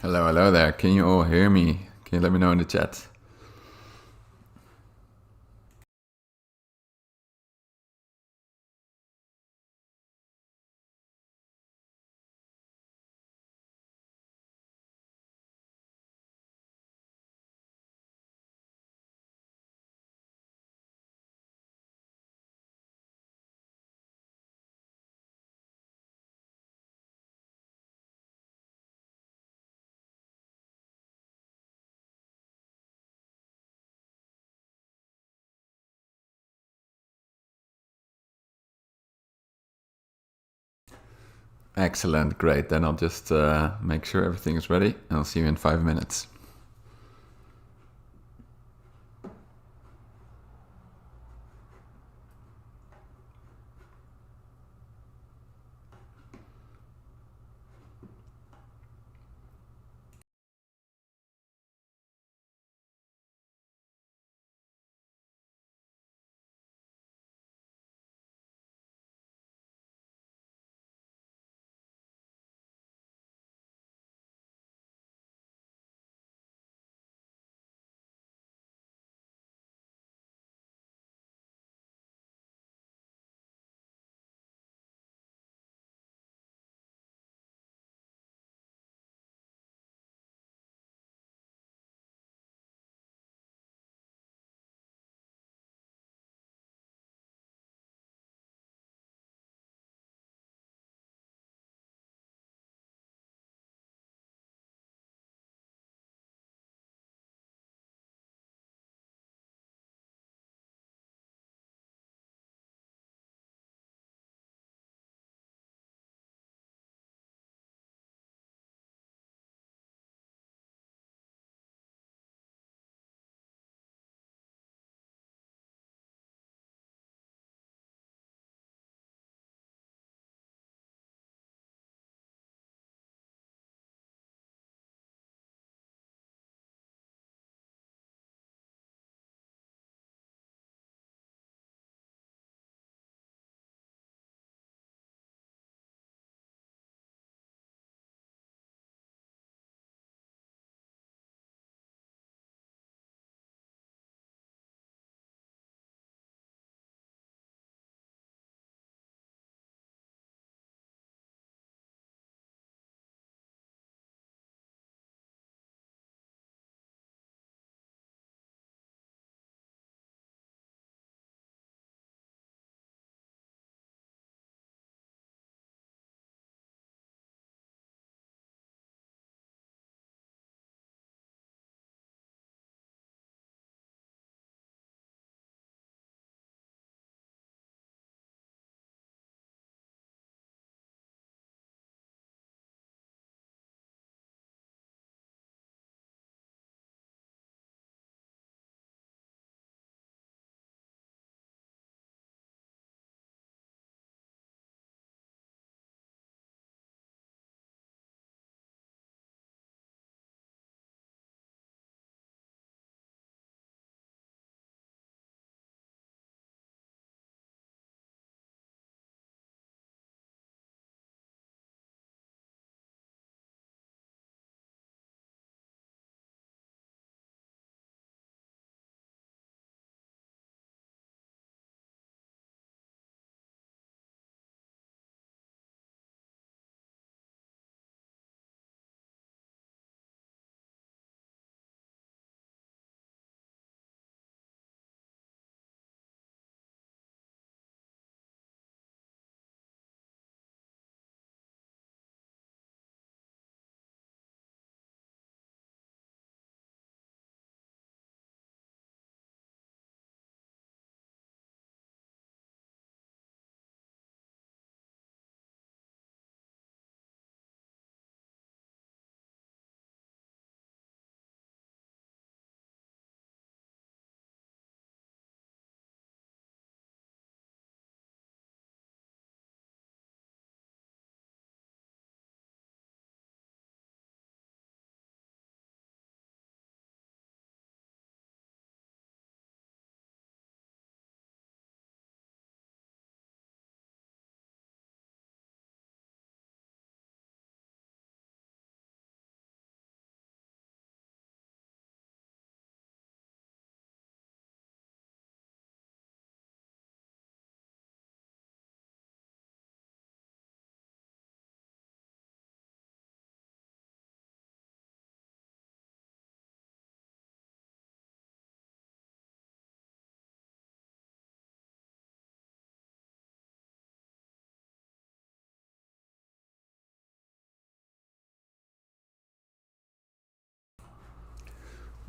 Hello, hello there. Can you all hear me? Can you let me know in the chat? Excellent, great. Then I'll just make sure everything is ready and I'll see you in 5 minutes.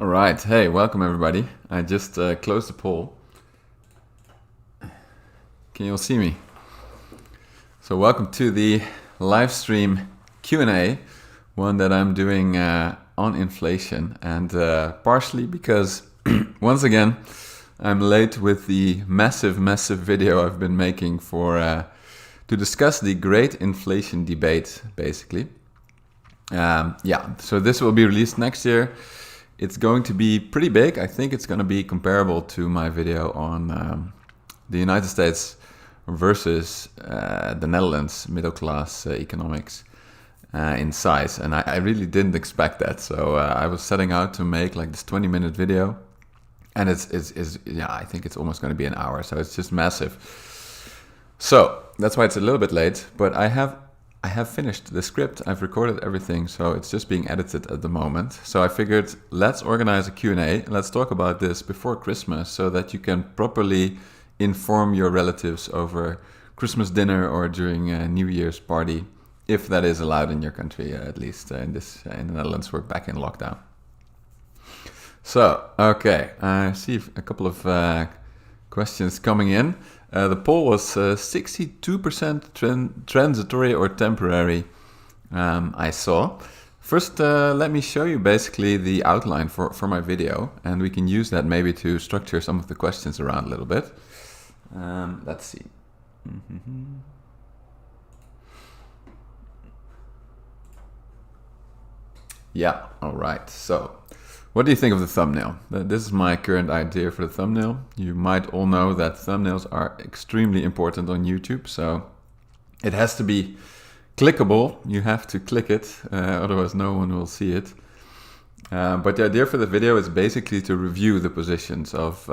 All right. Hey, welcome everybody. I just closed the poll. Can you all see me? So welcome to the live stream Q&A, one that I'm doing on inflation, and partially because once again I'm late with the massive video I've been making for to discuss the great inflation debate, basically. So this will be released next year. It's going to be pretty big. I think it's going to be comparable to my video on the United States versus the Netherlands middle class economics in size, and I really didn't expect that. So I was setting out to make like this 20-minute video, and it's I think it's almost going to be an hour. So it's just massive. So that's why it's a little bit late, but I have finished the script. I've recorded everything, so it's just being edited at the moment. So I figured let's organize a Q&A. Let's talk about this before Christmas so that you can properly inform your relatives over Christmas dinner or during a New Year's party, if that is allowed in your country, at least in the Netherlands, we're back in lockdown. So, okay, I see a couple of questions coming in. The poll was 62% transitory or temporary, I saw. First, let me show you basically the outline for my video, and we can use that maybe to structure some of the questions around a little bit. Let's see. Yeah, all right. So, what do you think of the thumbnail? This is my current idea for the thumbnail. You might all know that thumbnails are extremely important on YouTube, so it has to be clickable. You have to click it, otherwise no one will see it. But the idea for the video is basically to review the positions of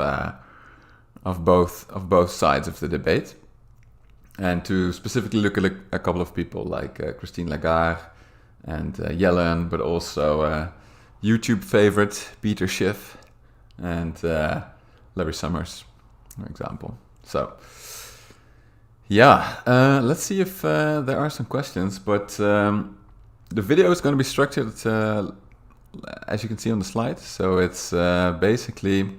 both sides of the debate, and to specifically look at a couple of people like Christine Lagarde and Yellen, but also YouTube favorite Peter Schiff and Larry Summers, for example. So, let's see if there are some questions. But the video is going to be structured as you can see on the slide. So it's basically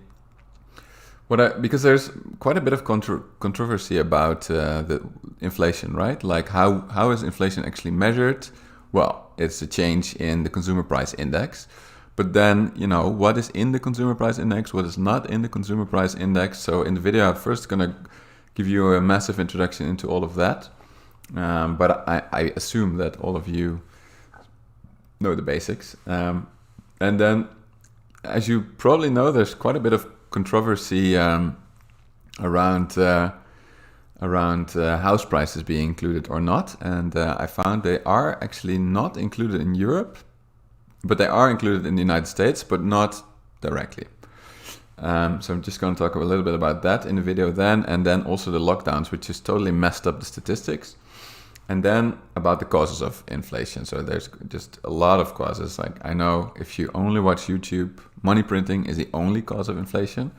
because there's quite a bit of controversy about the inflation, right? Like how is inflation actually measured? Well, it's a change in the consumer price index. But then, what is in the consumer price index? What is not in the consumer price index? So in the video, I'm first going to give you a massive introduction into all of that. But I assume that all of you know the basics. And then, as you probably know, there's quite a bit of controversy around house prices being included or not. And I found they are actually not included in Europe, but they are included in the United States, but not directly. So I'm just going to talk a little bit about that in the video then, and then also the lockdowns, which has totally messed up the statistics. And then about the causes of inflation. So there's just a lot of causes. Like, I know if you only watch YouTube, money printing is the only cause of inflation.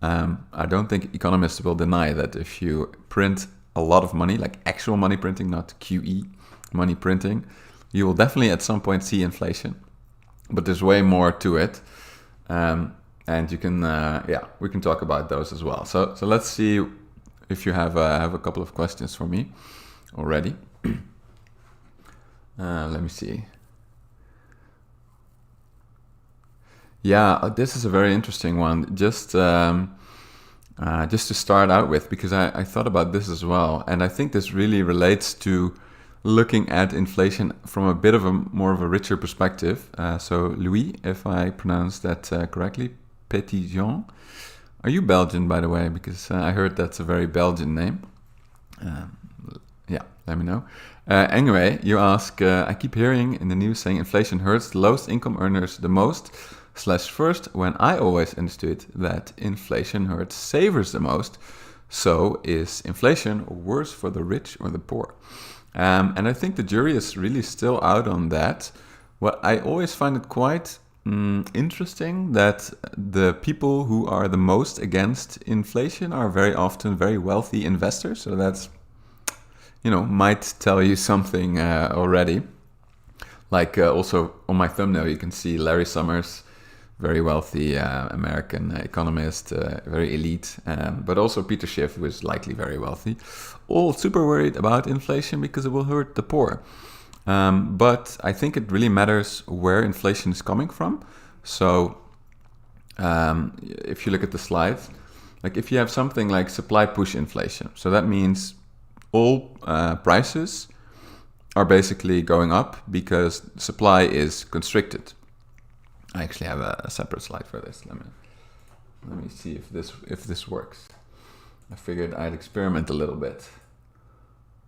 I don't think economists will deny that if you print a lot of money, like actual money printing, not QE money printing, you will definitely at some point see inflation. But there's way more to it. And you can, we can talk about those as well. So let's see if you have a couple of questions for me already. Let me see. Yeah, this is a very interesting one. Just to start out with, because I thought about this as well, and I think this really relates to looking at inflation from a bit of more of a richer perspective. So Louis, if I pronounce that correctly, Petitjean. Are you Belgian, by the way? Because I heard that's a very Belgian name. Let me know. Anyway, you ask, I keep hearing in the news saying inflation hurts the lowest income earners the most / first, when I always understood that inflation hurts savers the most. So is inflation worse for the rich or the poor? And I think the jury is really still out on that. Well, I always find it quite interesting that the people who are the most against inflation are very often very wealthy investors. So that's, might tell you something already. Like also on my thumbnail, you can see Larry Summers very wealthy American economist, very elite, but also Peter Schiff, who is likely very wealthy, all super worried about inflation because it will hurt the poor. But I think it really matters where inflation is coming from. So if you look at the slide, like if you have something like supply push inflation, so that means all prices are basically going up because supply is constricted. I actually have a separate slide for this. Let me see if this works. I figured I'd experiment a little bit.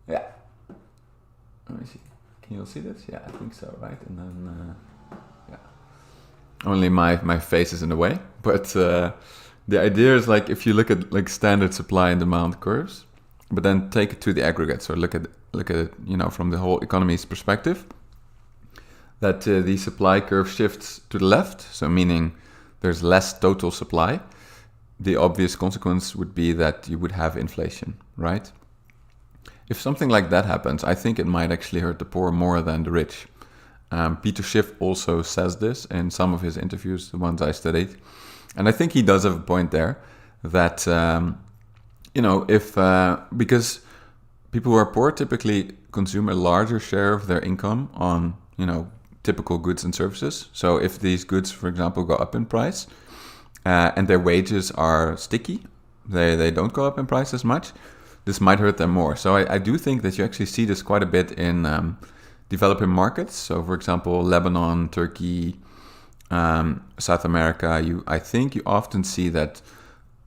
Yeah. Let me see. Can you all see this? Yeah, I think so, right? And then yeah. Only my face is in the way, but the idea is like if you look at like standard supply and demand curves, but then take it to the aggregate. So look at it, you know, from the whole economy's perspective. That the supply curve shifts to the left, so meaning there's less total supply. The obvious consequence would be that you would have inflation, right? If something like that happens, I think it might actually hurt the poor more than the rich. Peter Schiff also says this in some of his interviews, the ones I studied. And I think he does have a point there that, you know, because people who are poor typically consume a larger share of their income on, you know, typical goods and services. So if these goods, for example, go up in price and their wages are sticky, they don't go up in price as much, this might hurt them more. So I do think that you actually see this quite a bit in developing markets. So for example, Lebanon, Turkey, South America, I think you often see that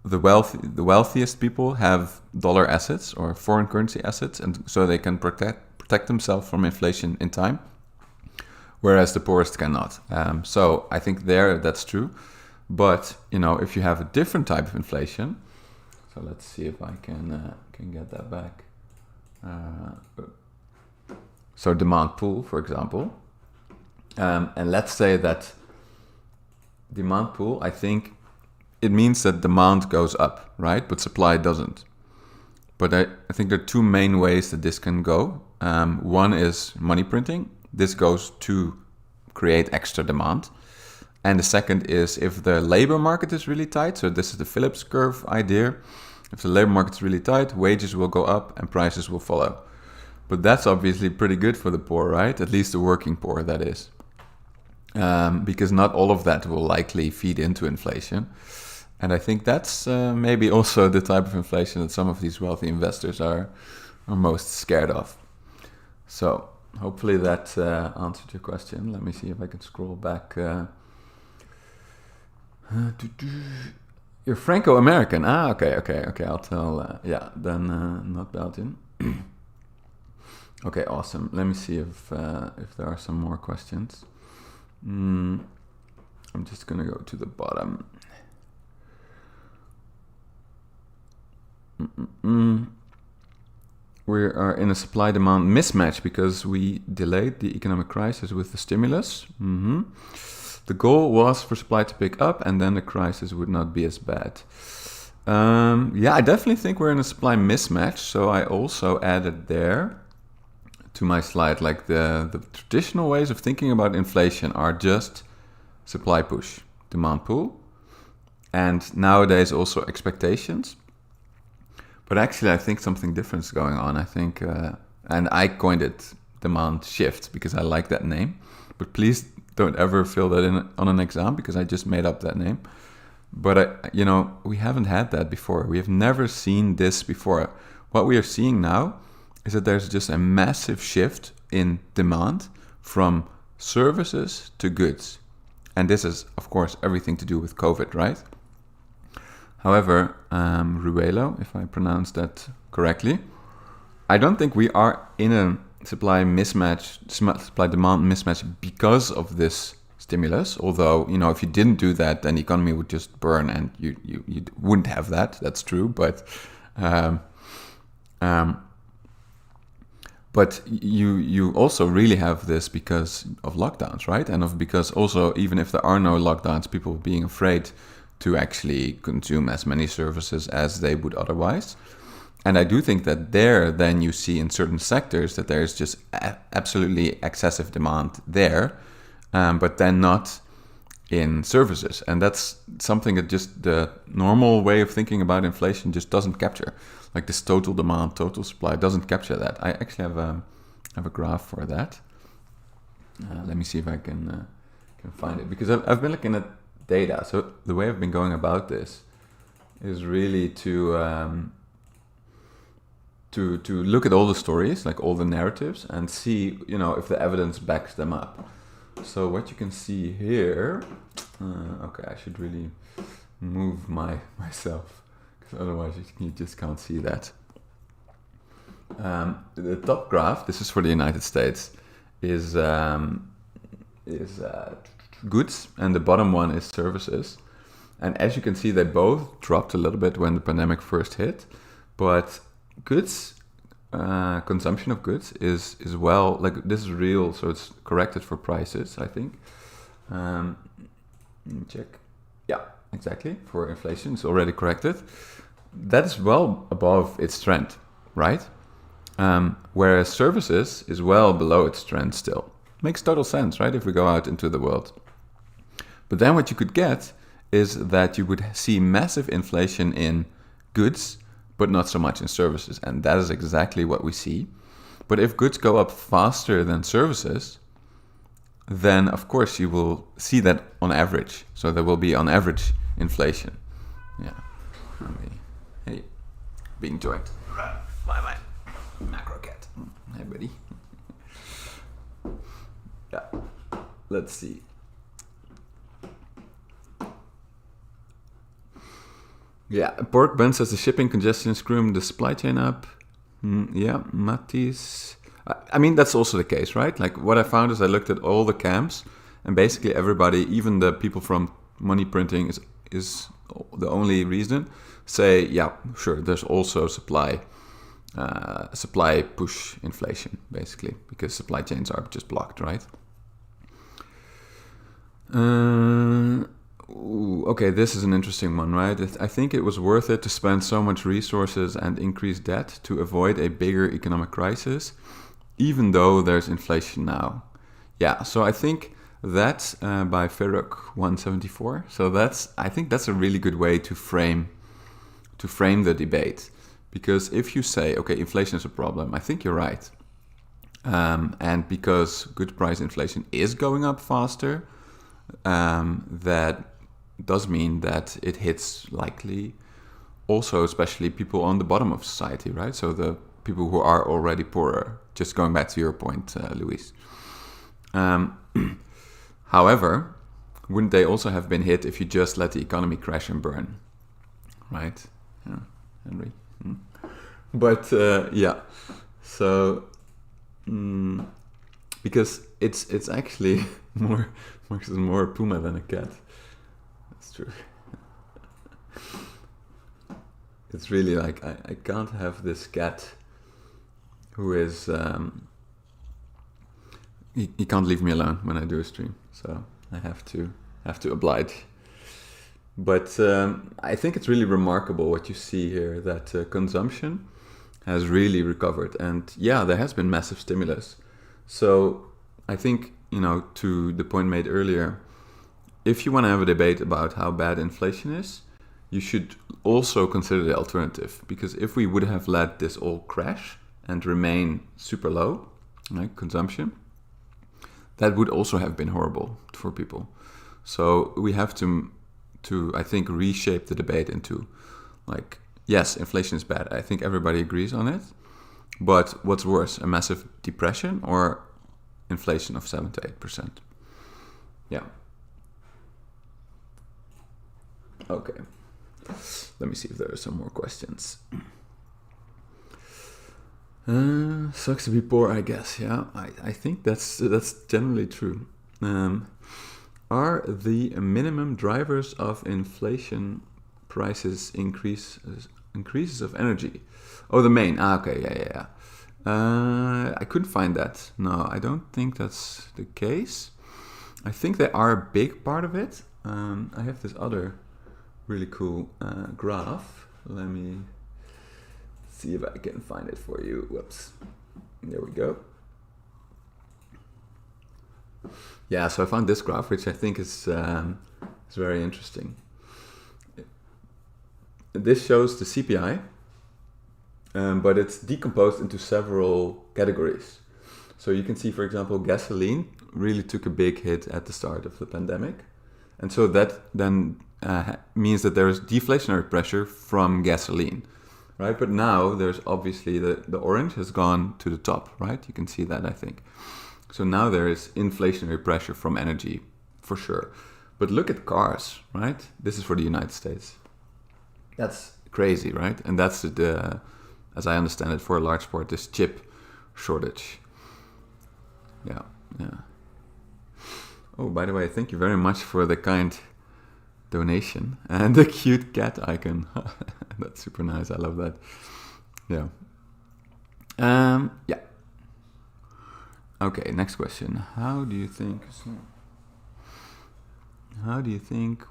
the wealthiest people have dollar assets or foreign currency assets, and so they can protect themselves from inflation in time, whereas the poorest cannot. So I think that's true. But you know, if you have a different type of inflation, so let's see if I can get that back. So demand pull, for example, and let's say that demand pull, I think it means that demand goes up, right? But supply doesn't. But I think there are two main ways that this can go. One is money printing. This goes to create extra demand. And the second is if the labor market is really tight. So this is the Phillips curve idea. If the labor market is really tight, wages will go up and prices will follow. But that's obviously pretty good for the poor, right? At least the working poor, that is. Because not all of that will likely feed into inflation. And I think that's maybe also the type of inflation that some of these wealthy investors are most scared of. So hopefully that answered your question. Let me see if I can scroll back. You're Franco-American. Okay. I'll tell. Yeah, then not Belgian. Okay, awesome. Let me see if there are some more questions. I'm just gonna go to the bottom. We are in a supply-demand mismatch because we delayed the economic crisis with the stimulus. The goal was for supply to pick up and then the crisis would not be as bad. Yeah, I definitely think we're in a supply mismatch. So I also added there to my slide, like the traditional ways of thinking about inflation are just supply push, demand pull, and nowadays also expectations. But actually, I think something different is going on. I think, and I coined it demand shift because I like that name. But please don't ever fill that in on an exam because I just made up that name. But, we haven't had that before. We have never seen this before. What we are seeing now is that there's just a massive shift in demand from services to goods. And this is, of course, everything to do with COVID, right? However, Ruelo, if I pronounce that correctly, I don't think we are in a supply-demand mismatch because of this stimulus. Although, if you didn't do that, then the economy would just burn and you wouldn't have that. That's true. But you also really have this because of lockdowns, right? And because also, even if there are no lockdowns, people being afraid to actually consume as many services as they would otherwise. And I do think that then you see in certain sectors that there's just absolutely excessive demand there, but then not in services, and that's something that just the normal way of thinking about inflation just doesn't capture. Like this total demand, total supply doesn't capture that. I actually have a graph for that. Let me see if I can find it, because I've been looking at data. So the way I've been going about this is really to look at all the stories, like all the narratives, and see, if the evidence backs them up. So what you can see here, okay, I should really move myself, because otherwise you just can't see that. The top graph, this is for the United States, is goods, and the bottom one is services. And as you can see, they both dropped a little bit when the pandemic first hit, but goods, consumption of goods is well, like this is real, so it's corrected for prices, I think. Let me check. Yeah, exactly. For inflation, it's already corrected. That is well above its trend, right? Whereas services is well below its trend still. Makes total sense, right? If we go out into the world. But then what you could get is that you would see massive inflation in goods, but not so much in services. And that is exactly what we see. But if goods go up faster than services, then of course you will see that on average. So there will be on average inflation. Yeah. Hey, being joined by my macro cat. Hey, buddy. Yeah. Let's see. Yeah, Pork Bun says the shipping congestion is screwing the supply chain up. Yeah, Matisse. I mean, that's also the case, right? Like what I found is I looked at all the camps, and basically everybody, even the people from money printing is the only reason, say, yeah, sure, there's also supply push inflation, basically, because supply chains are just blocked, right? Okay, this is an interesting one, right? I think it was worth it to spend so much resources and increase debt to avoid a bigger economic crisis, even though there's inflation now. Yeah, so I think that's by Ferrok 174. So I think that's a really good way to frame the debate, because if you say, okay, inflation is a problem, I think you're right, and because good price inflation is going up faster, that does mean that it hits likely also especially people on the bottom of society, right? So the people who are already poorer, just going back to your point, Luis. However, wouldn't they also have been hit if you just let the economy crash and burn, right? Yeah, Henry. But yeah, so because it's actually Marx is more a puma than a cat. That's true. It's really like I can't have this cat who is he can't leave me alone when I do a stream, so I have to oblige. But I think it's really remarkable what you see here, that consumption has really recovered, and yeah, there has been massive stimulus. So I think, to the point made earlier, if you want to have a debate about how bad inflation is, you should also consider the alternative. Because if we would have let this all crash and remain super low, like consumption, that would also have been horrible for people. So we have to I think, reshape the debate into, like, yes, inflation is bad. I think everybody agrees on it. But what's worse, a massive depression or inflation of 7 to 8%? Yeah. Okay. Let me see if there are some more questions. Sucks to be poor, I guess. Yeah, I think that's generally true. Are the minimum drivers of inflation prices increases of energy? Oh, the main. Okay, yeah. I couldn't find that. No, I don't think that's the case. I think they are a big part of it. I have this other really cool graph. Let me see if I can find it for you. Whoops. There we go. Yeah, so I found this graph, which I think is very interesting. This shows the CPI, but it's decomposed into several categories. So you can see, for example, gasoline really took a big hit at the start of the pandemic. And so that then means that there is deflationary pressure from gasoline, right? But now there's obviously the orange has gone to the top, right? You can see that, I think. So now there is inflationary pressure from energy, for sure. But look at cars, right? This is for the United States. That's crazy, right? And that's the, as I understand it, for a large part, this chip shortage. Yeah. Oh, by the way, thank you very much for the kind donation and the cute cat icon. That's super nice. I love that. Yeah. Yeah. Okay, next question. How do you think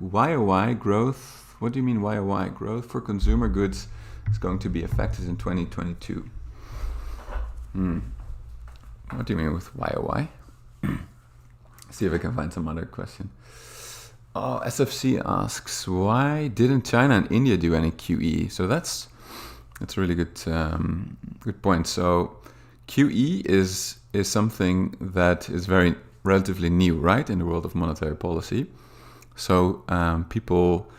YOY growth, what do you mean YOY growth for consumer goods is going to be affected in 2022? What do you mean with YOY? See if I can find some other question. Oh, SFC asks, why didn't China and India do any QE? So that's a really good point. So QE is something that is very relatively new, right, in the world of monetary policy. So people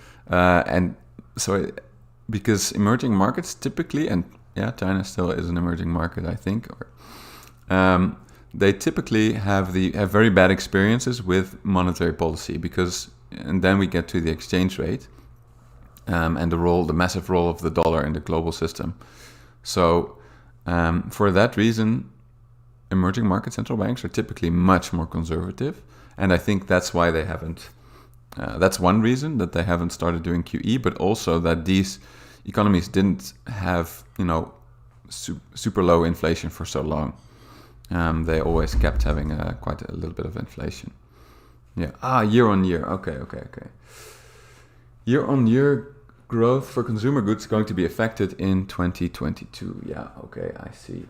because emerging markets typically, and yeah, China still is an emerging market, I think, they typically have very bad experiences with monetary policy and then we get to the exchange rate and the massive role of the dollar in the global system. So for that reason, emerging market central banks are typically much more conservative, and I think that's why they haven't. That's one reason that they haven't started doing QE, but also that these economies didn't have, super low inflation for so long. They always kept having quite a little bit of inflation. Yeah. Year on year. Okay. Year on year growth for consumer goods is going to be affected in 2022. Yeah. Okay. I see.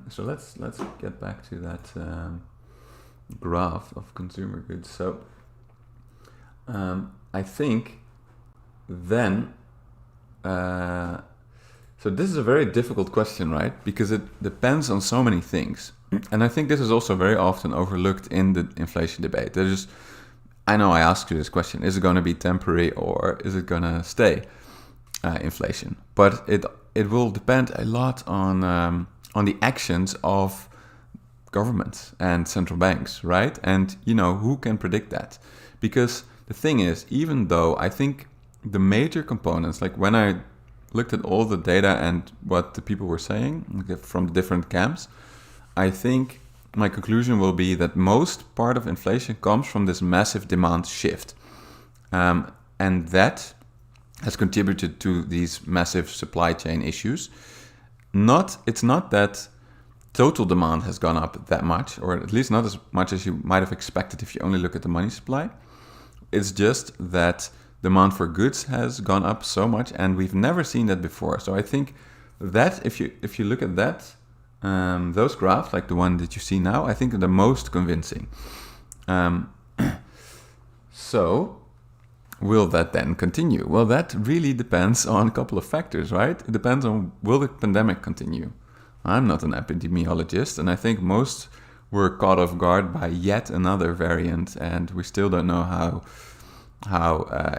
So let's get back to that graph of consumer goods. So I think then. So this is a very difficult question, right? Because it depends on so many things. And I think this is also very often overlooked in the inflation debate. I know I asked you this question, is it going to be temporary or is it going to stay inflation? But it will depend a lot on the actions of governments and central banks, right? And, who can predict that? Because the thing is, even though I think the major components, like when I looked at all the data and what the people were saying from the different camps, I think my conclusion will be that most part of inflation comes from this massive demand shift. And that has contributed to these massive supply chain issues. It's not that total demand has gone up that much, or at least not as much as you might have expected if you only look at the money supply. It's just that demand for goods has gone up so much, and we've never seen that before. So I think that if you look at that, those graphs, like the one that you see now, I think are the most convincing. So will that then continue? Well, that really depends on a couple of factors, right? It depends on, will the pandemic continue? I'm not an epidemiologist, and I think most were caught off guard by yet another variant, and we still don't know how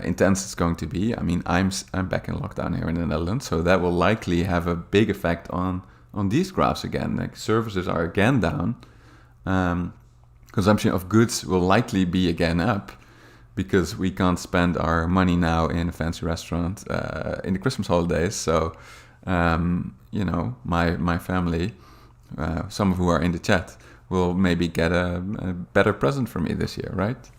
intense it's going to be. I mean, I'm back in lockdown here in the Netherlands, so that will likely have a big effect on these graphs again. Like services are again down. Consumption of goods will likely be again up because we can't spend our money now in a fancy restaurant in the Christmas holidays. So, my family, some of who are in the chat, will maybe get a better present for me this year, right?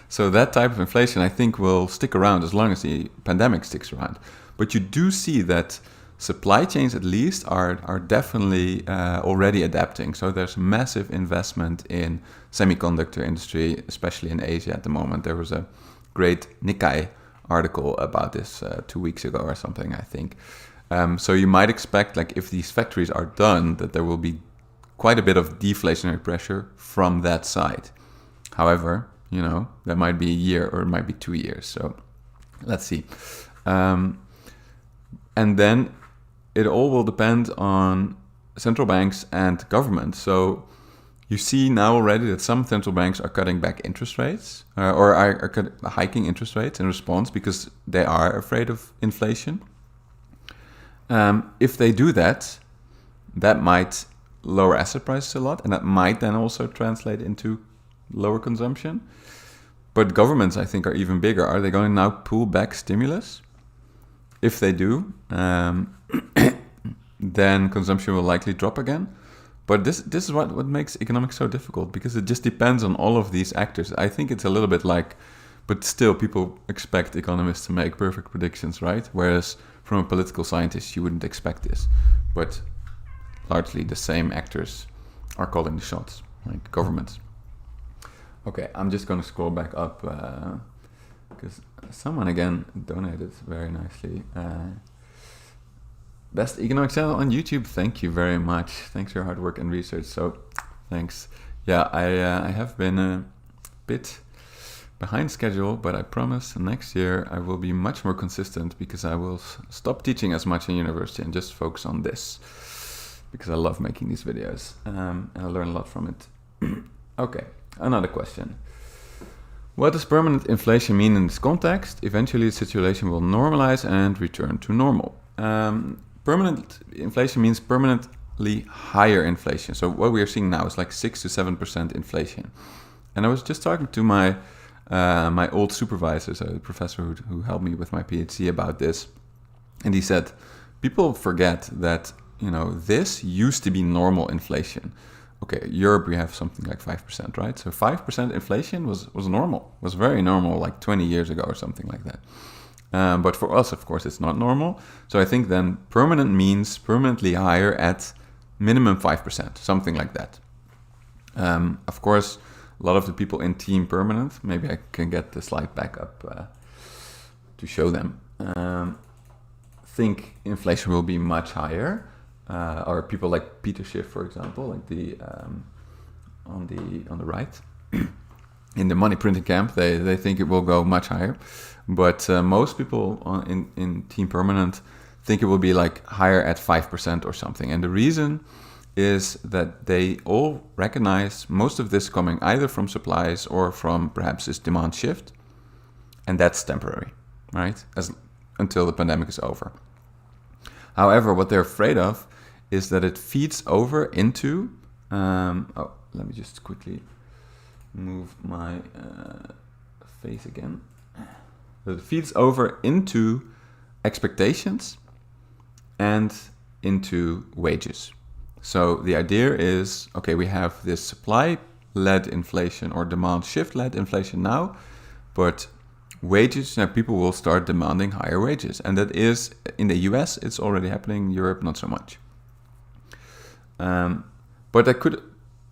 So that type of inflation, I think, will stick around as long as the pandemic sticks around. But you do see that supply chains, at least, are definitely already adapting. So there's massive investment in semiconductor industry, especially in Asia at the moment. There was a great Nikkei article about this 2 weeks ago or something, I think. So you might expect, like, if these factories are done, that there will be quite a bit of deflationary pressure from that side. However, that might be a year or it might be 2 years. So let's see. And then it all will depend on central banks and government. So you see now already that some central banks are cutting back interest rates or are hiking interest rates in response because they are afraid of inflation. If they do that, that might lower asset prices a lot, and that might then also translate into lower consumption. But governments, I think, are even bigger. Are they going to now pull back stimulus? If they do, then consumption will likely drop again. But this is what makes economics so difficult, because it just depends on all of these actors. I think it's a little bit like, but still people expect economists to make perfect predictions, right? Whereas from a political scientist, you wouldn't expect this. But largely the same actors are calling the shots, like governments. Okay, I'm just going to scroll back up because someone again donated very nicely. Best economic channel on YouTube. Thank you very much. Thanks for your hard work and research. So, thanks. Yeah, I have been a bit behind schedule, but I promise next year I will be much more consistent, because I will stop teaching as much in university and just focus on this, because I love making these videos and I learn a lot from it. Okay, another question. What does permanent inflation mean in this context? Eventually the situation will normalize and return to normal. Permanent inflation means permanently higher inflation. So what we are seeing now is like 6 to 7% inflation. And I was just talking to my old supervisor, so the professor who helped me with my PhD, about this. And he said, people forget that, this used to be normal inflation. Okay, Europe, we have something like 5%, right? So 5% inflation was normal, was very normal like 20 years ago or something like that. But for us, of course, it's not normal. So I think then permanent means permanently higher at minimum 5%, something like that. Of course, a lot of the people in Team Permanent, maybe I can get the slide back up to show them, think inflation will be much higher. Or people like Peter Schiff, for example, like the on the right, in the money printing camp, they think it will go much higher. But most people in Team Permanent think it will be like higher at 5% or something. And the reason is that they all recognize most of this coming either from supplies or from perhaps this demand shift. And that's temporary, right? Until the pandemic is over. However, what they're afraid of is that it feeds over into... let me just quickly move my face again. That it feeds over into expectations and into wages. So the idea is, okay, we have this supply-led inflation or demand shift-led inflation now, but wages, people will start demanding higher wages. And that is, in the US, it's already happening, in Europe, not so much. But that could,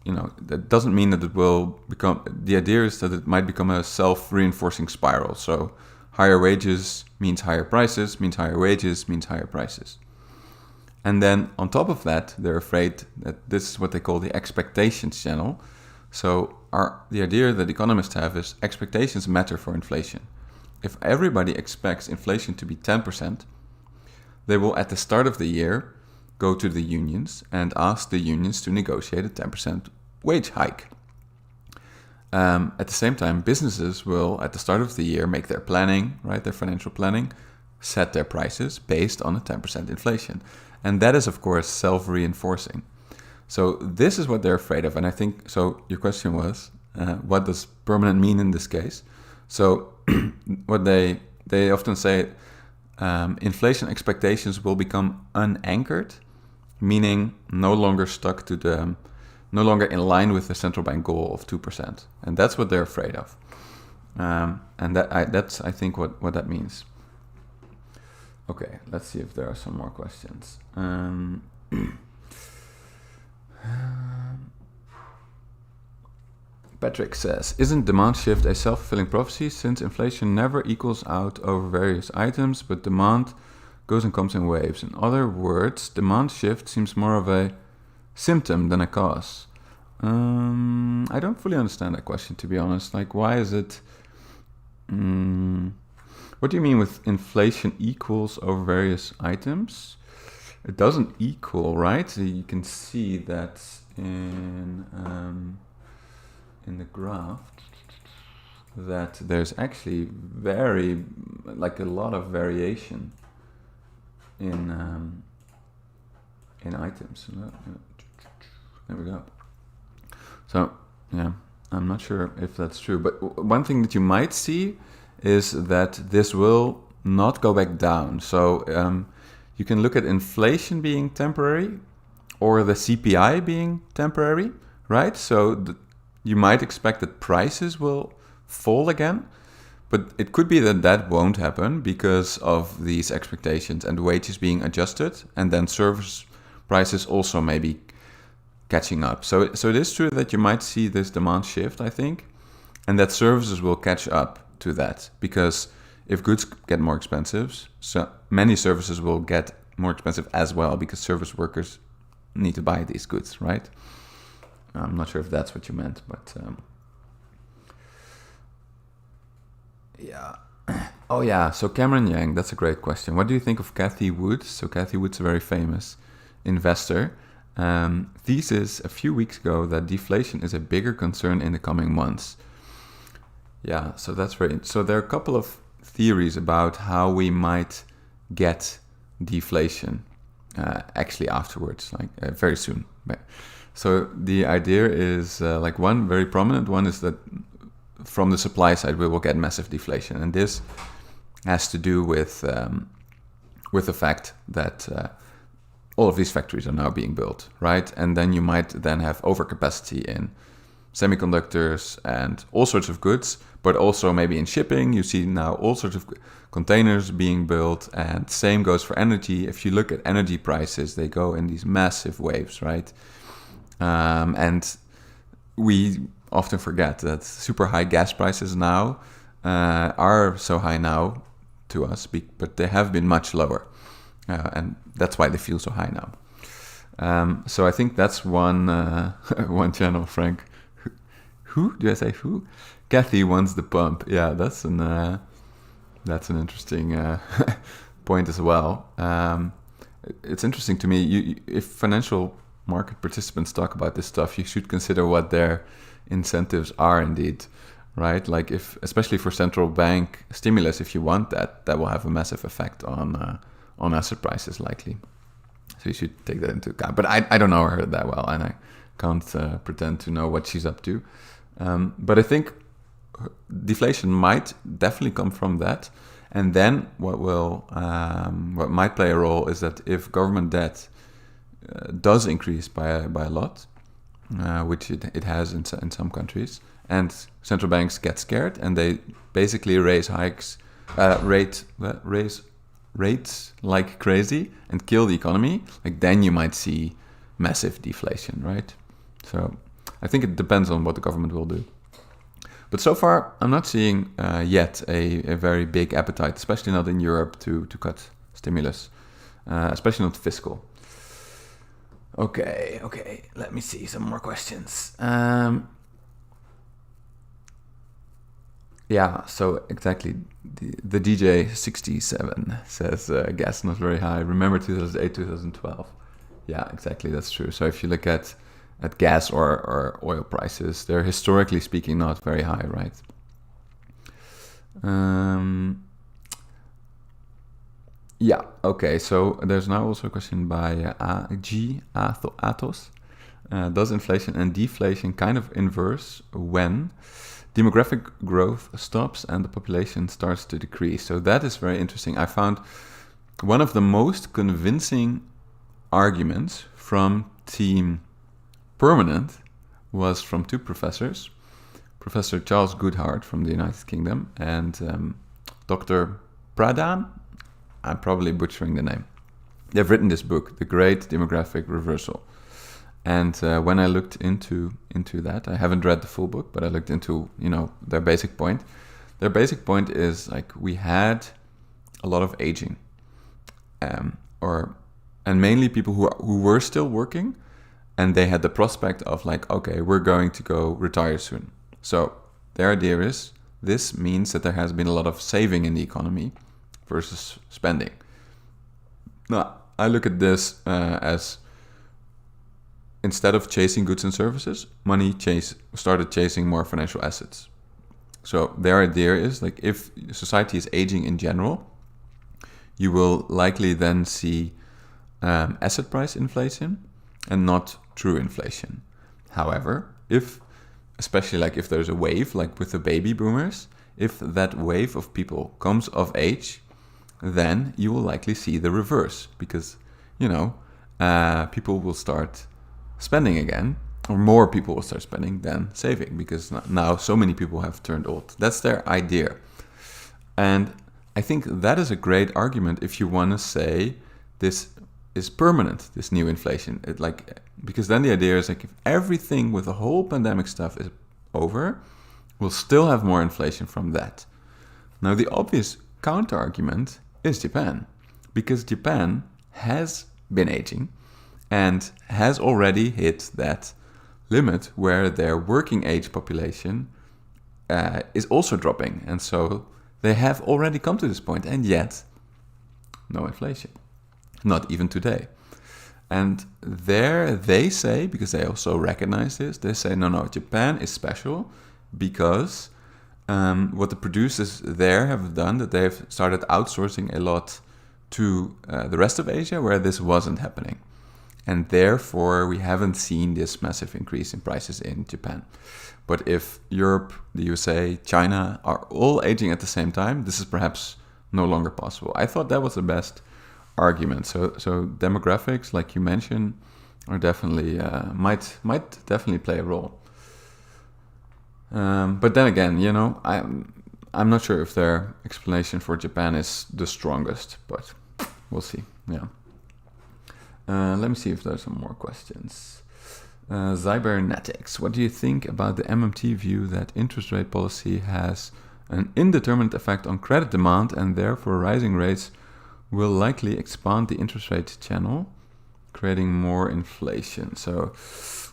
that doesn't mean that it will become, the idea is that it might become a self-reinforcing spiral. So higher wages means higher prices, means higher wages, means higher prices. And then on top of that, they're afraid that this is what they call the expectations channel. So the idea that economists have is expectations matter for inflation. If everybody expects inflation to be 10%, they will at the start of the year go to the unions and ask the unions to negotiate a 10% wage hike. At the same time, businesses will at the start of the year make their planning, right, their financial planning, set their prices based on a 10% inflation. And that is, of course, self-reinforcing. So this is what they're afraid of. And I think, so your question was, what does permanent mean in this case? So what they often say, inflation expectations will become unanchored, meaning no longer stuck to no longer in line with the central bank goal of 2%. And that's what they're afraid of. And that's, I think, what that means. Okay, let's see if there are some more questions. Patrick says, isn't demand shift a self-fulfilling prophecy since inflation never equals out over various items, but demand goes and comes in waves? In other words, demand shift seems more of a symptom than a cause. I don't fully understand that question, to be honest. Like, why is it... what do you mean with inflation equals over various items? It doesn't equal, right? So you can see that in the graph that there's actually a lot of variation in items. There we go. So yeah, I'm not sure if that's true, but one thing that you might see is that this will not go back down. So you can look at inflation being temporary or the CPI being temporary, right? So you might expect that prices will fall again, but it could be that that won't happen because of these expectations and wages being adjusted, and then service prices also maybe catching up. So it is true that you might see this demand shift, I think, and that services will catch up to that, because if goods get more expensive, so many services will get more expensive as well, because service workers need to buy these goods, right? I'm not sure if that's what you meant, but yeah. Oh yeah, so Cameron Yang, that's a great question. What do you think of Cathie Wood? So Cathie Wood's a very famous investor. Thesis a few weeks ago that deflation is a bigger concern in the coming months. Yeah, so that's so there are a couple of theories about how we might get deflation actually afterwards, like very soon. So the idea is like one very prominent one is that from the supply side we will get massive deflation, and this has to do with the fact that all of these factories are now being built, right? And then you might then have overcapacity in semiconductors and all sorts of goods, but also maybe in shipping. You see now all sorts of containers being built, and same goes for energy. If you look at energy prices, they go in these massive waves, right? And we often forget that super high gas prices now are so high now to us, but they have been much lower. And that's why they feel so high now. So I think that's one channel, Frank. Who? Do I say who? Cathie wants the pump. Yeah, that's an interesting point as well. It's interesting to me. If financial market participants talk about this stuff, you should consider what their incentives are indeed, right? Like especially for central bank stimulus, if you want that will have a massive effect on asset prices likely. So you should take that into account. But I don't know her that well, and I can't pretend to know what she's up to. But I think deflation might definitely come from that. And then what might play a role is that if government debt does increase by a lot, which it has in some countries, and central banks get scared and they basically raise rates like crazy and kill the economy, like then you might see massive deflation, right? So I think it depends on what the government will do. But so far, I'm not seeing yet a very big appetite, especially not in Europe, to cut stimulus, especially not fiscal. Okay, let me see some more questions. Yeah, so exactly. The DJ 67 says gas not very high. Remember 2008, 2012. Yeah, exactly. That's true. So if you look at gas or oil prices, they're historically speaking not very high, right? Yeah, okay. So there's now also a question by G. Athos. Does inflation and deflation kind of inverse when demographic growth stops and the population starts to decrease? So that is very interesting. I found one of the most convincing arguments from Team Permanent was from two professors, Professor Charles Goodhart from the United Kingdom and Dr. Pradhan. I'm probably butchering the name. They've written this book, The Great Demographic Reversal. And when I looked into that, I haven't read the full book, but I looked into, their basic point. Their basic point is like we had a lot of aging, and mainly people who were still working, and they had the prospect of like, okay, we're going to go retire soon. So their idea is this means that there has been a lot of saving in the economy versus spending. Now, I look at this as instead of chasing goods and services, money started chasing more financial assets. So their idea is like if society is aging in general, you will likely then see asset price inflation and not true inflation. However, especially like if there's a wave, like with the baby boomers, if that wave of people comes of age, then you will likely see the reverse because, people will start spending again, or more people will start spending than saving because now so many people have turned old. That's their idea. And I think that is a great argument if you want to say this is permanent, this new inflation. Because then the idea is like if everything with the whole pandemic stuff is over, we'll still have more inflation from that. Now the obvious counter argument is Japan, because Japan has been aging and has already hit that limit where their working age population is also dropping. And so they have already come to this point, and yet no inflation, not even today. And there they say, because they also recognize this, they say, no, Japan is special because what the producers there have done, that they've started outsourcing a lot to the rest of Asia where this wasn't happening. And therefore, we haven't seen this massive increase in prices in Japan. But if Europe, the USA, China are all aging at the same time, this is perhaps no longer possible. I thought that was the best argument. So demographics, like you mentioned, are definitely might definitely play a role. But then again, I'm not sure if their explanation for Japan is the strongest, but we'll see. Yeah. Let me see if there's some more questions. Cybernetics. What do you think about the MMT view that interest rate policy has an indeterminate effect on credit demand and therefore rising rates will likely expand the interest rate channel, creating more inflation? So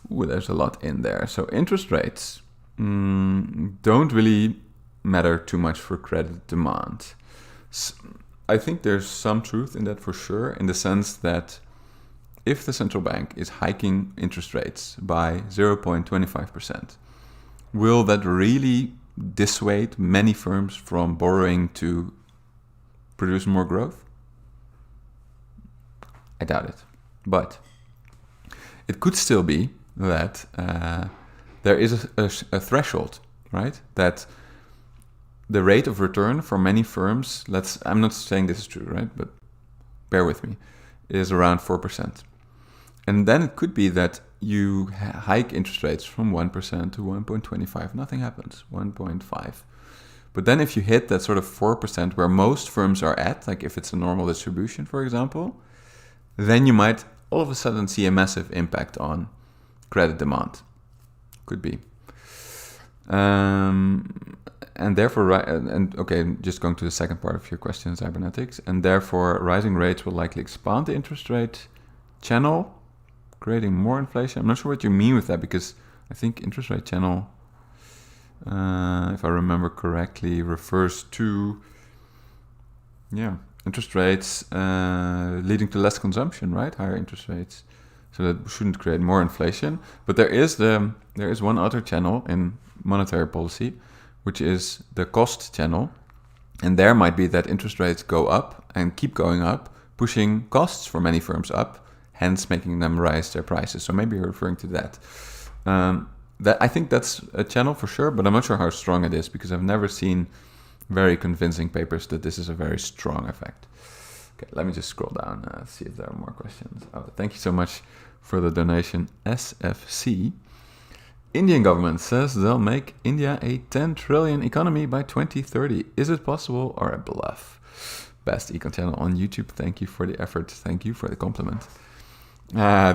there's a lot in there. So interest rates don't really matter too much for credit demand. I think there's some truth in that for sure, in the sense that if the central bank is hiking interest rates by 0.25%, will that really dissuade many firms from borrowing to produce more growth? I doubt it. But it could still be that there is a threshold, right? That the rate of return for many firms, I'm not saying this is true, right? But bear with me, is around 4%. And then it could be that you hike interest rates from 1% to 1.25, nothing happens, 1.5. But then if you hit that sort of 4% where most firms are at, like if it's a normal distribution, for example, then you might all of a sudden see a massive impact on credit demand. Could be. And therefore, just going to the second part of your question, cybernetics, and therefore rising rates will likely expand the interest rate channel, creating more inflation. I'm not sure what you mean with that, because I think interest rate channel, if I remember correctly, refers to, interest rates leading to less consumption, right? Higher interest rates. So that shouldn't create more inflation. But there is one other channel in monetary policy, which is the cost channel. And there might be that interest rates go up and keep going up, pushing costs for many firms up, hence making them rise their prices. So maybe you're referring to that. I think that's a channel for sure, but I'm not sure how strong it is, because I've never seen very convincing papers that this is a very strong effect. Okay, let me just scroll down, see if there are more questions. Oh, thank you so much for the donation, SFC. Indian government says they'll make India a 10 trillion economy by 2030. Is it possible or a bluff? Best econ channel on YouTube. Thank you for the effort. Thank you for the compliment.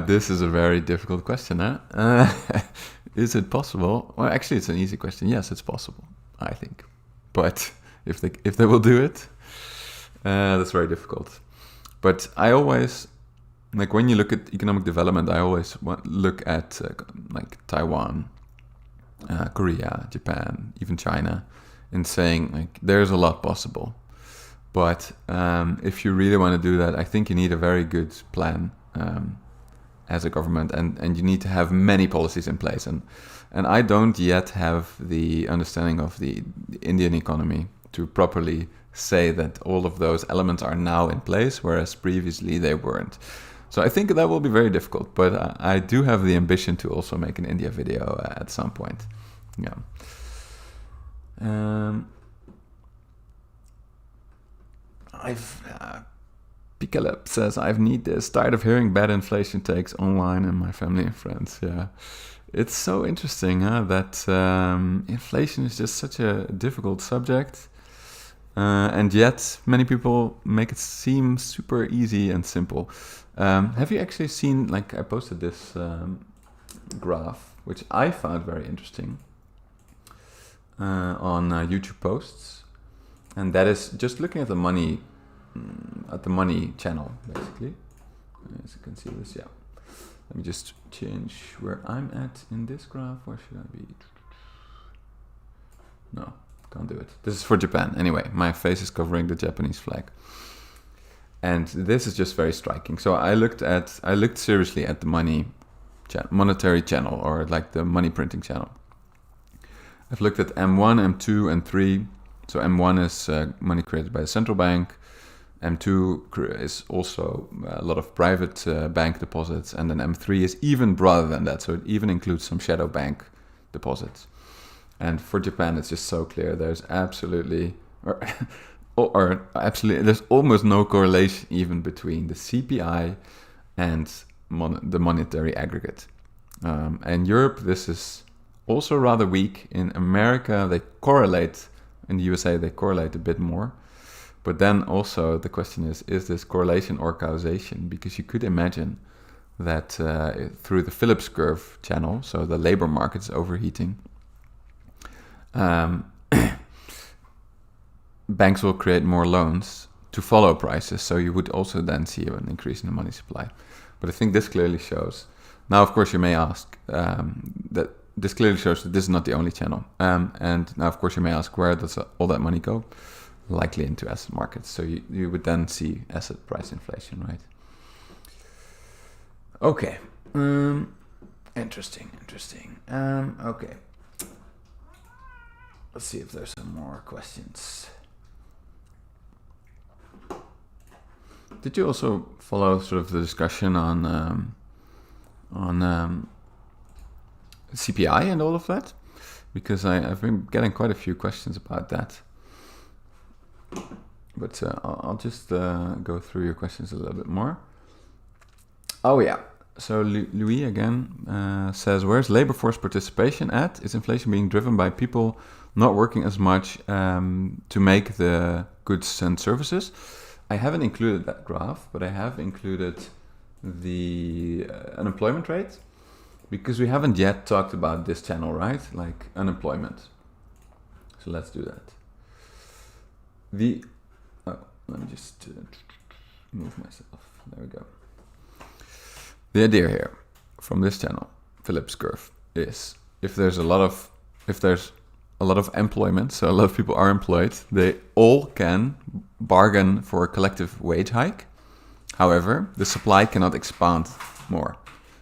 This is a very difficult question, huh? Is it possible? Well, actually, it's an easy question. Yes, it's possible, I think. But if they will do it, that's very difficult. But I always like when you look at economic development, I always look at like Taiwan, Korea, Japan, even China, and saying like there's a lot possible. But if you really want to do that, I think you need a very good plan as a government, and you need to have many policies in place. And I don't yet have the understanding of the Indian economy to properly say that all of those elements are now in place, whereas previously they weren't. So I think that will be very difficult, but I do have the ambition to also make an India video at some point. Yeah. Pikalep says, I've need this. Tired of hearing bad inflation takes online and my family and friends. Yeah. It's so interesting that inflation is just such a difficult subject. And yet many people make it seem super easy and simple. Have you actually seen, like I posted this graph, which I found very interesting on YouTube posts. And that is just looking at the money channel, basically. As you can see this, yeah. Let me just change where I'm at in this graph. Where should I be? No, can't do it. This is for Japan. Anyway, my face is covering the Japanese flag. And this is just very striking. So I looked seriously at the monetary channel, or like the money printing channel. I've looked at M1, M2, and 3. So M1 is money created by the central bank. M2 is also a lot of private bank deposits, and then M3 is even broader than that, so it even includes some shadow bank deposits. And for Japan, it's just so clear. There's absolutely, there's almost no correlation even between the CPI and the monetary aggregate. And Europe, this is also rather weak. In America, they correlate. In the USA, they correlate a bit more. But then also the question is this correlation or causation? Because you could imagine that through the Phillips curve channel, so the labor market is overheating, banks will create more loans to follow prices. So you would also then see an increase in the money supply. But I think this clearly shows. Now, of course, you may ask that this clearly shows that this is not the only channel. And now, of course, you may ask, where does all that money go? Likely into asset markets. So you would then see asset price inflation, right? Okay. Interesting. Okay. Let's see if there's some more questions. Did you also follow sort of the discussion on CPI and all of that? Because I've been getting quite a few questions about that. But I'll just go through your questions a little bit more. Oh yeah. So Louis again says, where's labor force participation at? Is inflation being driven by people not working as much to make the goods and services? I haven't included that graph, but I have included the unemployment rate, because we haven't yet talked about this channel, right? Like unemployment. So let's do that. Let me just move myself. There we go. The idea here from this channel, Phillips curve, is if there's a lot of employment, so a lot of people are employed, they all can bargain for a collective wage hike. However, the supply cannot expand more.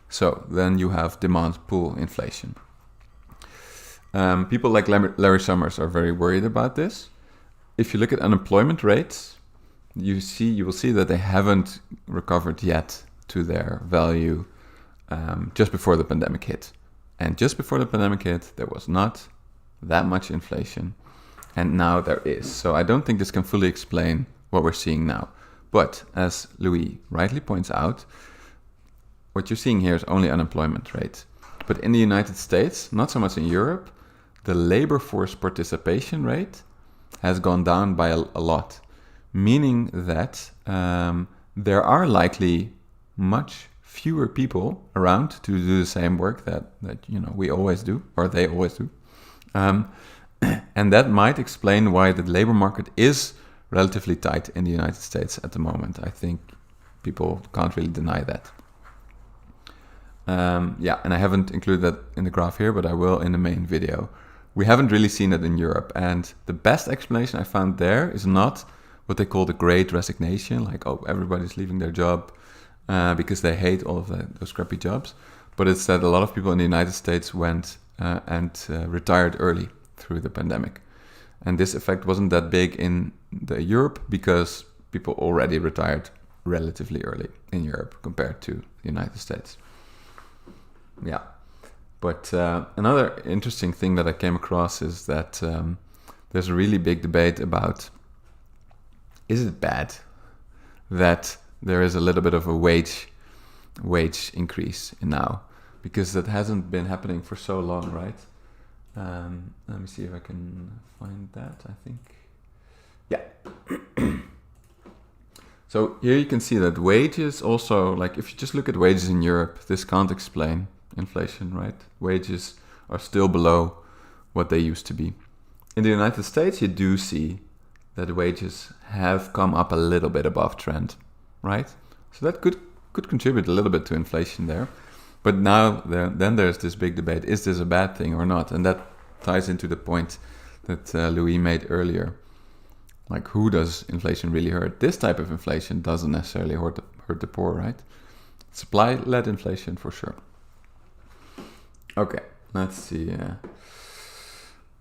So then you have demand pull inflation. People like Larry Summers are very worried about this. If you look at unemployment rates, you will see that they haven't recovered yet to their value just before the pandemic hit. And just before the pandemic hit, there was not that much inflation, and now there is. So I don't think this can fully explain what we're seeing now. But as Louis rightly points out, what you're seeing here is only unemployment rate. But in the United States, not so much in Europe, the labor force participation rate has gone down by a lot, meaning that there are likely much fewer people around to do the same work that we always do, or they always do. And that might explain why the labor market is relatively tight in the United States at the moment. I think People can't really deny that. Yeah, and I haven't included that in the graph here, but I will in the main video. We haven't really seen it in Europe, and the best explanation I found there is not what they call the Great Resignation, like, oh, everybody's leaving their job because they hate all of those crappy jobs, but it's that a lot of people in the United States went and retired early through the pandemic. And this effect wasn't that big in Europe because people already retired relatively early in Europe compared to the United States. Yeah. But another interesting thing that I came across is that there's a really big debate about, is it bad that there is a little bit of a wage increase now? Because that hasn't been happening for so long, right? Let me see if I can find that, I think. Yeah. So here you can see that wages also, like if you just look at wages in Europe, this can't explain inflation, right? Wages are still below what they used to be. In the United States, you do see that wages have come up a little bit above trend, right? So that could contribute a little bit to inflation there. But now then there's this big debate, is this a bad thing or not? And that ties into the point that Louis made earlier. Like, who does inflation really hurt? This type of inflation doesn't necessarily hurt the poor, right? Supply-led inflation for sure. Okay, let's see.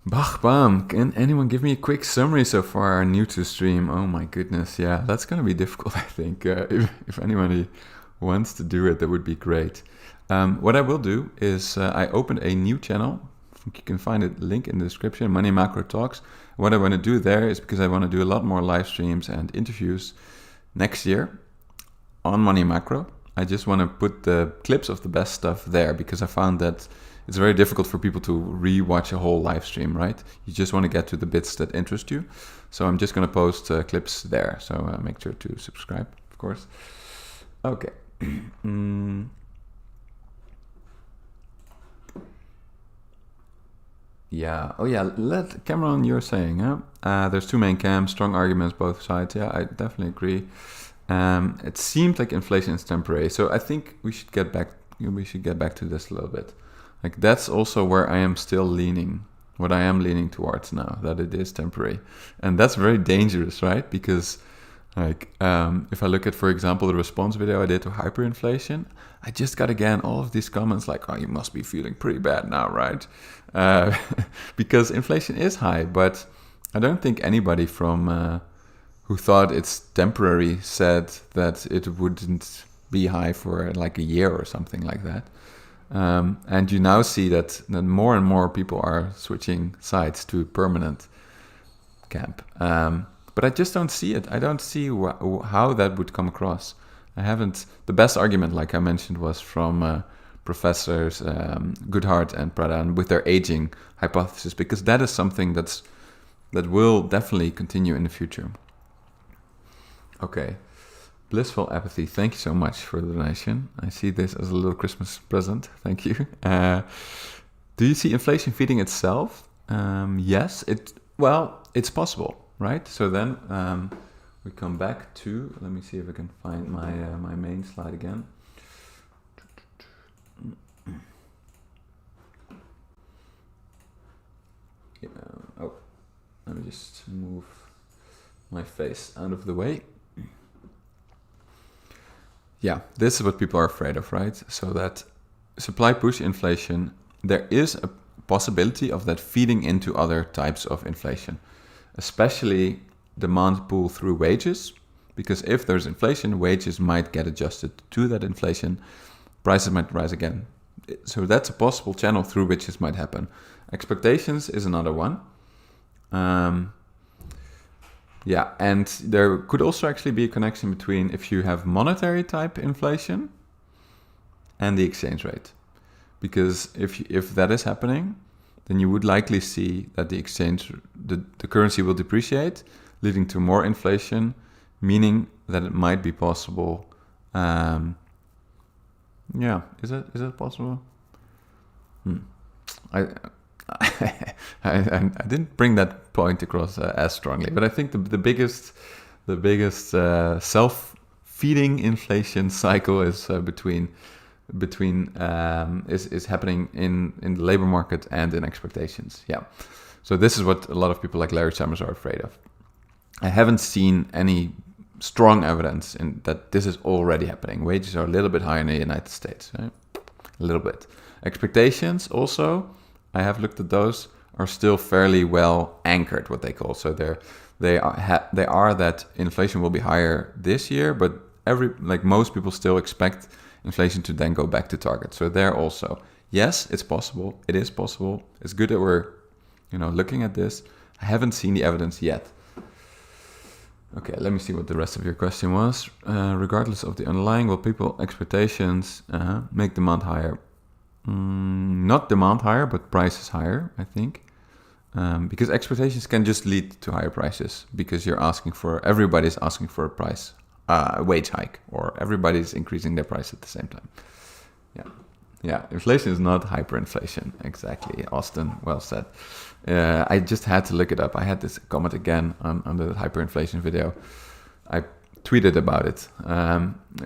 Bam, can anyone give me a quick summary so far? New to stream. Oh my goodness, yeah, that's going to be difficult, I think. If anybody wants to do it, that would be great. What I will do is I opened a new channel. You can find it link in the description, Money Macro Talks. What I want to do there is because I want to do a lot more live streams and interviews next year on Money Macro. I just want to put the clips of the best stuff there because I found that it's very difficult for people to re-watch a whole live stream, right? You just want to get to the bits that interest you. So I'm just going to post clips there. So make sure to subscribe, of course. Okay. Yeah. Oh, yeah. Cameron, you're saying, huh? There's two main camps, strong arguments, both sides. Yeah, I definitely agree. It seemed like inflation is temporary, so I think we should get back. We should get back to this a little bit. Like that's also where I am still leaning. What I am leaning towards now, that it is temporary, and that's very dangerous, right? Because, like, if I look at, for example, the response video I did to hyperinflation, I just got again all of these comments like, "Oh, you must be feeling pretty bad now, right?" Because inflation is high, but I don't think anybody from who thought it's temporary said that it wouldn't be high for like a year or something like that. And you now see that more and more people are switching sides to permanent camp. But I just don't see it. I don't see how that would come across. I haven't. The best argument, like I mentioned, was from professors Goodhart and Pradhan with their aging hypothesis, because that is something that will definitely continue in the future. Okay. Blissful Apathy, thank you so much for the donation. I see this as a little Christmas present. Thank you. Do you see inflation feeding itself? Yes. It's possible, right? So then we come back to, let me see if I can find my main slide again. Let me just move my face out of the way. Yeah, this is what people are afraid of, right? So that supply push inflation, there is a possibility of that feeding into other types of inflation, especially demand pull through wages, because if there's inflation, wages might get adjusted to that inflation, prices might rise again. So that's a possible channel through which this might happen. Expectations is another one. Yeah, and there could also actually be a connection between if you have monetary type inflation and the exchange rate. Because if that is happening, then you would likely see that the currency will depreciate, leading to more inflation, meaning that it might be possible. Yeah, is it possible? I didn't bring that point across as strongly, but I think the biggest self feeding inflation cycle is is happening in the labor market and in expectations. Yeah. So this is what a lot of people like Larry Summers are afraid of. I haven't seen any strong evidence in that this is already happening. Wages are a little bit higher in the United States, right? A little bit. Expectations also, I have looked at those, are still fairly well anchored, what they call. So they are that inflation will be higher this year, but most people still expect inflation to then go back to target. So there also, yes, it's possible. It is possible. It's good that we're, looking at this. I haven't seen the evidence yet. Okay, let me see what the rest of your question was. Regardless of the underlying, will people expectations make demand higher? Not demand higher, but prices higher, I think. Because expectations can just lead to higher prices because everybody's asking for a wage hike, or everybody's increasing their price at the same time. Yeah, inflation is not hyperinflation. Exactly, Austin, well said. I just had to look it up. I had this comment again on the hyperinflation video. I tweeted about it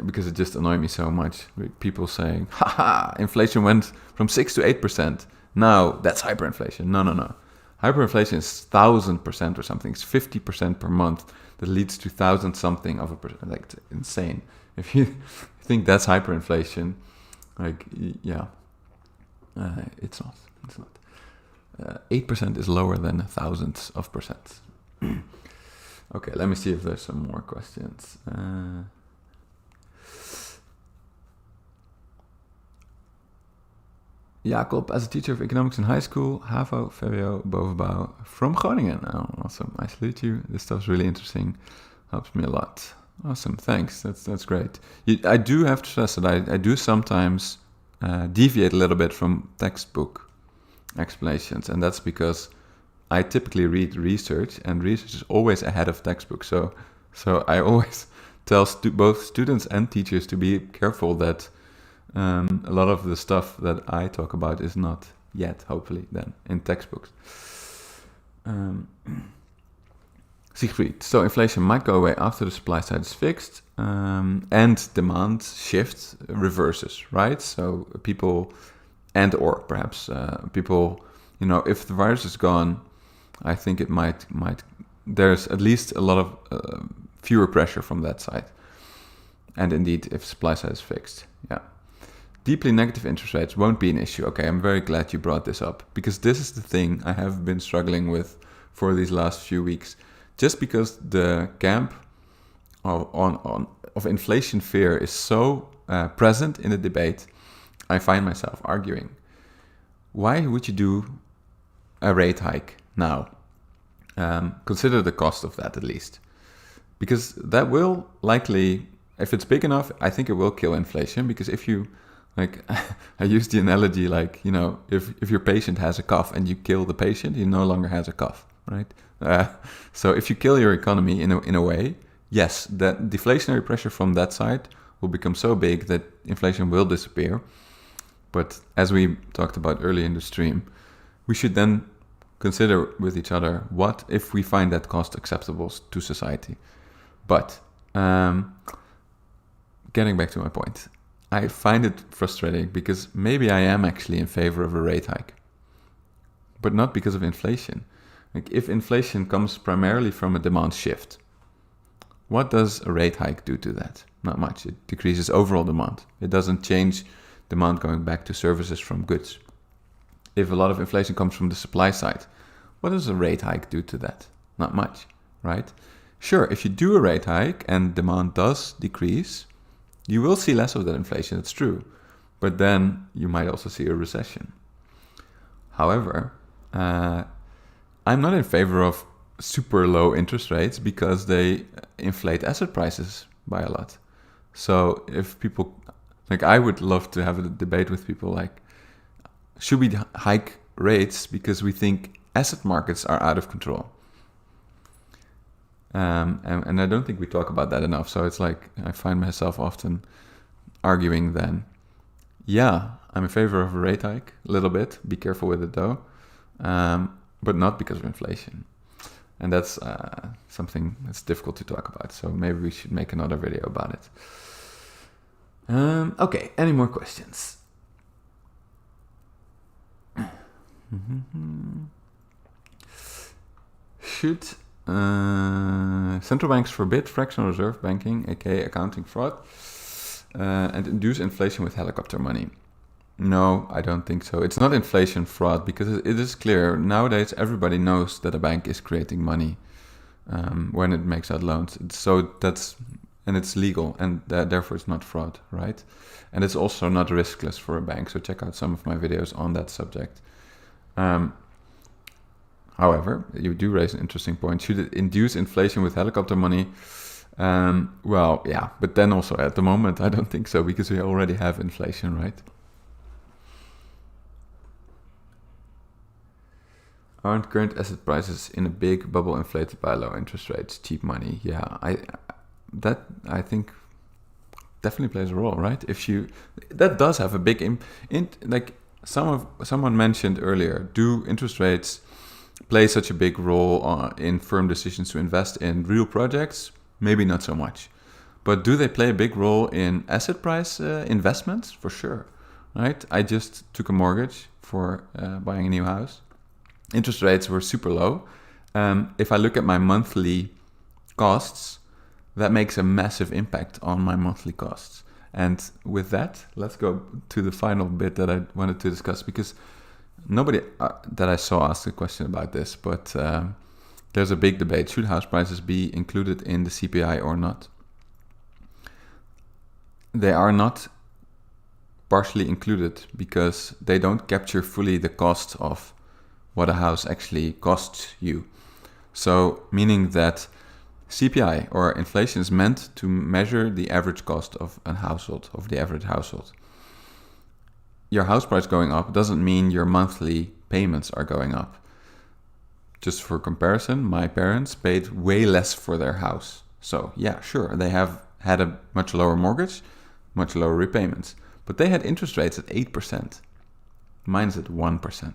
because it just annoyed me so much. People saying, haha, inflation went from 6 to 8%. Now that's hyperinflation. No. Hyperinflation is 1,000% or something. It's 50% per month that leads to 1,000 something of a percent. Like, it's insane. If you think that's hyperinflation, it's not. 8% is lower than thousands of percent. Okay, let me see if there's some more questions. Jacob, as a teacher of economics in high school, HAVO, VWO, bovenbouw, from Groningen. Oh, awesome. I salute you. This stuff's really interesting. Helps me a lot. Awesome. Thanks. That's great. I do have to stress that I do sometimes deviate a little bit from textbook explanations, and that's because I typically read research, and research is always ahead of textbooks. So I always tell both students and teachers to be careful that a lot of the stuff that I talk about is not yet, hopefully, then in textbooks. Siegfried, so inflation might go away after the supply side is fixed and demand shift reverses, right? So people or perhaps people, if the virus is gone, I think it might there's at least a lot of fewer pressure from that side. And indeed, if supply side is fixed, yeah. Deeply negative interest rates won't be an issue. Okay, I'm very glad you brought this up, because this is the thing I have been struggling with for these last few weeks. Just because the camp of inflation fear is so present in the debate, I find myself arguing. Why would you do a rate hike now? Consider the cost of that at least. Because that will likely, if it's big enough, I think it will kill inflation. Because if you, I use the analogy if your patient has a cough and you kill the patient, he no longer has a cough, right? So if you kill your economy in a way, yes, that deflationary pressure from that side will become so big that inflation will disappear. But as we talked about earlier in the stream, we should then consider with each other, what if we find that cost acceptable to society? But getting back to my point, I find it frustrating because maybe I am actually in favor of a rate hike, but not because of inflation. If inflation comes primarily from a demand shift, what does a rate hike do to that? Not much. It decreases overall demand. It doesn't change demand going back to services from goods. If a lot of inflation comes from the supply side, what does a rate hike do to that? Not much, right? Sure, if you do a rate hike and demand does decrease, you will see less of that inflation, it's true. But then you might also see a recession. However, I'm not in favor of super low interest rates because they inflate asset prices by a lot. So if people, I would love to have a debate with people should we hike rates because we think asset markets are out of control? And I don't think we talk about that enough. So it's I find myself often arguing then, yeah, I'm in favor of a rate hike a little bit. Be careful with it though. But not because of inflation. And that's something that's difficult to talk about. So maybe we should make another video about it. Okay, any more questions? Should central banks forbid fractional reserve banking, aka accounting fraud, and induce inflation with helicopter money? No, I don't think so. It's not inflation fraud because it is clear nowadays everybody knows that a bank is creating money when it makes out loans. And it's legal, and therefore it's not fraud, right? And it's also not riskless for a bank. So check out some of my videos on that subject. However, you do raise an interesting point. Should it induce inflation with helicopter money? Well, yeah, but then also at the moment I don't think so because we already have inflation, right? Aren't current asset prices in a big bubble inflated by low interest rates, cheap money? Yeah, I think definitely plays a role, right? That does have a big like someone mentioned earlier. Do interest rates play such a big role in firm decisions to invest in real projects? Maybe not so much, but do they play a big role in asset price investments? For sure, right? I just took a mortgage for buying a new house. Interest rates were super low. If I look at my monthly costs, that makes a massive impact on my monthly costs. And with that, let's go to the final bit that I wanted to discuss, because nobody that I saw asked a question about this, but there's a big debate. Should house prices be included in the CPI or not? They are not partially included because they don't capture fully the cost of what a house actually costs you. So meaning that CPI or inflation is meant to measure the average cost of a household, of the average household. Your house price going up doesn't mean your monthly payments are going up. Just for comparison, my parents paid way less for their house. So yeah, sure, they have had a much lower mortgage, much lower repayments, but they had interest rates at 8%. Mine's at 1%.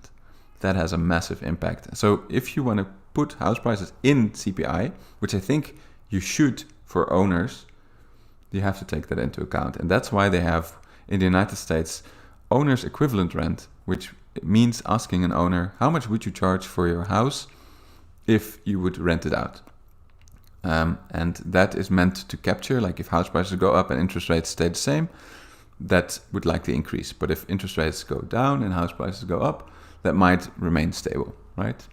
That has a massive impact. So if you want to put house prices in CPI, which I think you should for owners, you have to take that into account. And that's why they have, in the United States, owner's equivalent rent, which means asking an owner, how much would you charge for your house if you would rent it out? And that is meant to capture, like if house prices go up and interest rates stay the same, that would likely increase. But if interest rates go down and house prices go up, that might remain stable, right?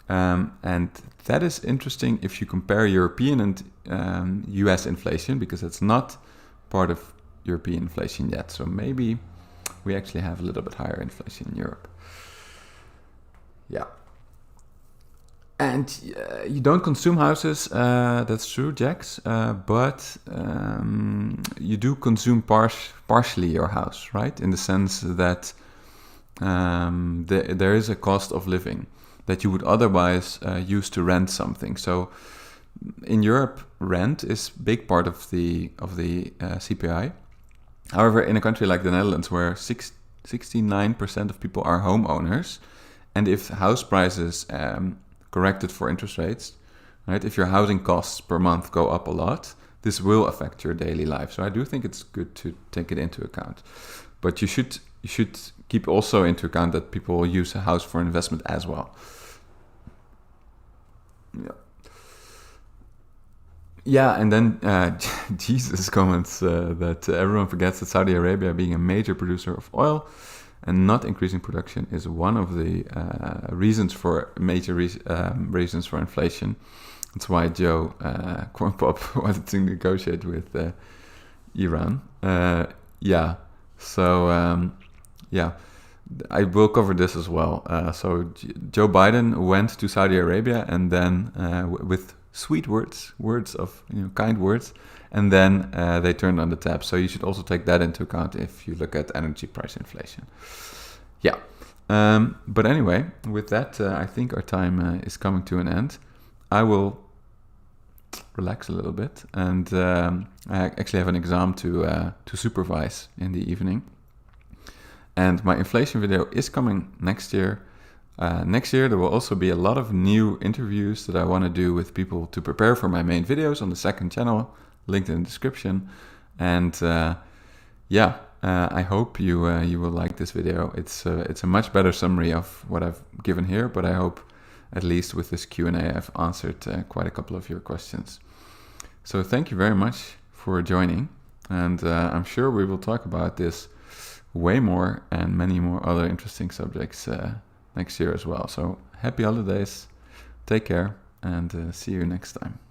And that is interesting if you compare European and US inflation, because it's not part of European inflation yet. So maybe we actually have a little bit higher inflation in Europe. Yeah. And you don't consume houses, that's true, Jax, but you do consume partially your house, right? In the sense that there is a cost of living that you would otherwise use to rent something. So in Europe, rent is a big part of the CPI. However, in a country like the Netherlands, where 69% of people are homeowners, and if house prices corrected for interest rates, right? If your housing costs per month go up a lot, this will affect your daily life. So I do think it's good to take it into account. But you should keep also into account that people use a house for investment as well. Yeah, and then Jesus comments that everyone forgets that Saudi Arabia, being a major producer of oil and not increasing production, is one of the reasons for reasons for inflation. That's why Joe Corn Pop wanted to negotiate with Iran. Yeah, I will cover this as well. So Joe Biden went to Saudi Arabia and then with sweet words of kind words, and then they turned on the tap. So you should also take that into account if you look at energy price inflation. Yeah, but anyway, with that, I think our time is coming to an end. I will relax a little bit, and I actually have an exam to supervise in the evening. And my inflation video is coming next year. Next year there will also be a lot of new interviews that I want to do with people to prepare for my main videos on the second channel, linked in the description. And I hope you will like this video. It's a much better summary of what I've given here, but I hope at least with this Q&A I've answered quite a couple of your questions. So thank you very much for joining, and I'm sure we will talk about this way more and many more other interesting subjects next year as well. So happy holidays, take care, and see you next time.